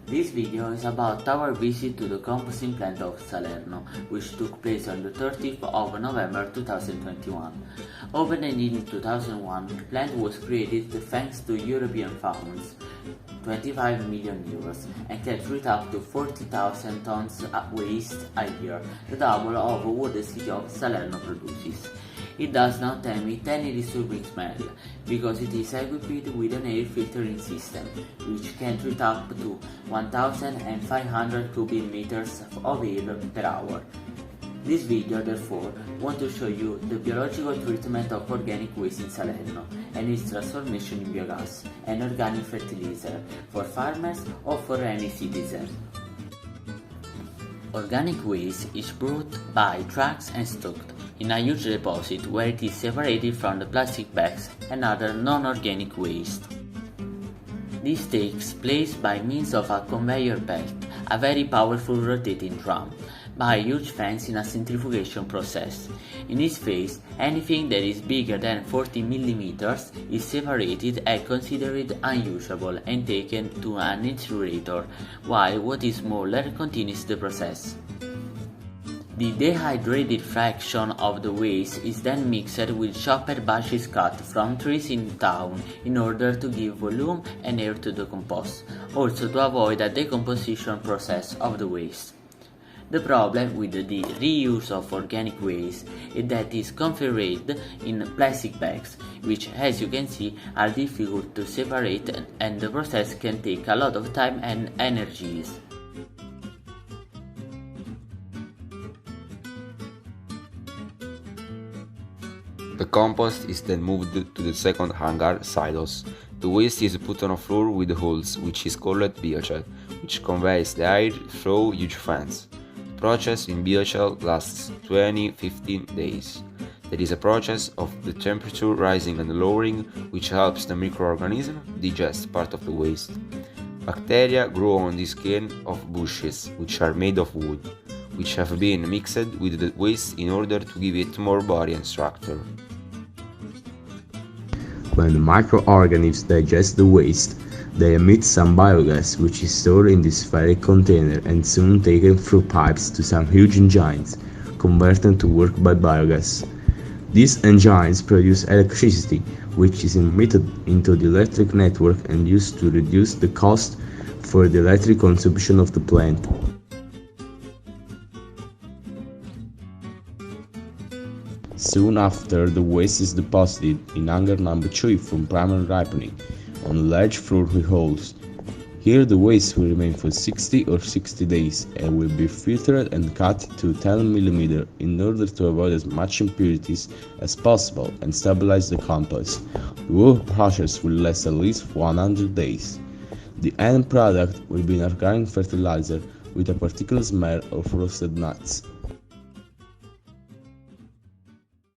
This video is about our visit to the composting plant of Salerno, which took place on the 30th of November 2021. Opened in 2001, the plant was created thanks to European funds, 25 million euros, and can treat up to 40,000 tons of waste a year, the double of what the city of Salerno produces. It does not emit any disturbing smell, because it is equipped with an air filtering system, which can treat up to 1,500 cubic meters of air per hour. This video, therefore, wants to show you the biological treatment of organic waste in Salerno and its transformation in biogas and organic fertilizer for farmers or for any citizen. Organic waste is brought by trucks and stocked in a huge deposit where it is separated from the plastic bags and other non-organic waste. This takes place by means of a conveyor belt, a very powerful rotating drum, by a huge fence in a centrifugation process. In this phase, anything that is bigger than 40 mm is separated and considered unusable and taken to an incinerator, while what is smaller continues the process. The dehydrated fraction of the waste is then mixed with chopped batches cut from trees in town in order to give volume and air to the compost, also to avoid a decomposition process of the waste. The problem with the reuse of organic waste is that it is confined in plastic bags, which, as you can see, are difficult to separate, and the process can take a lot of time and energy. The compost is then moved to the second hangar, silos. The waste is put on a floor with holes, which is called biochar, which conveys the air through huge fans. The process in biochar lasts 20-15 days. There is a process of the temperature rising and lowering, which helps the microorganism digest part of the waste. Bacteria grow on the skin of bushes, which are made of wood, which have been mixed with the waste in order to give it more body and structure. When the microorganisms digest the waste, they emit some biogas, which is stored in this spheric container and soon taken through pipes to some huge engines, converted to work by biogas. These engines produce electricity, which is emitted into the electric network and used to reduce the cost for the electric consumption of the plant. Soon after, the waste is deposited in hangar number 3 from primary ripening, on a large floor with holes. Here the waste will remain for 60 days and will be filtered and cut to 10 mm in order to avoid as much impurities as possible and stabilize the compost. The whole process will last at least 100 days. The end product will be an organic fertilizer with a particular smell of roasted nuts.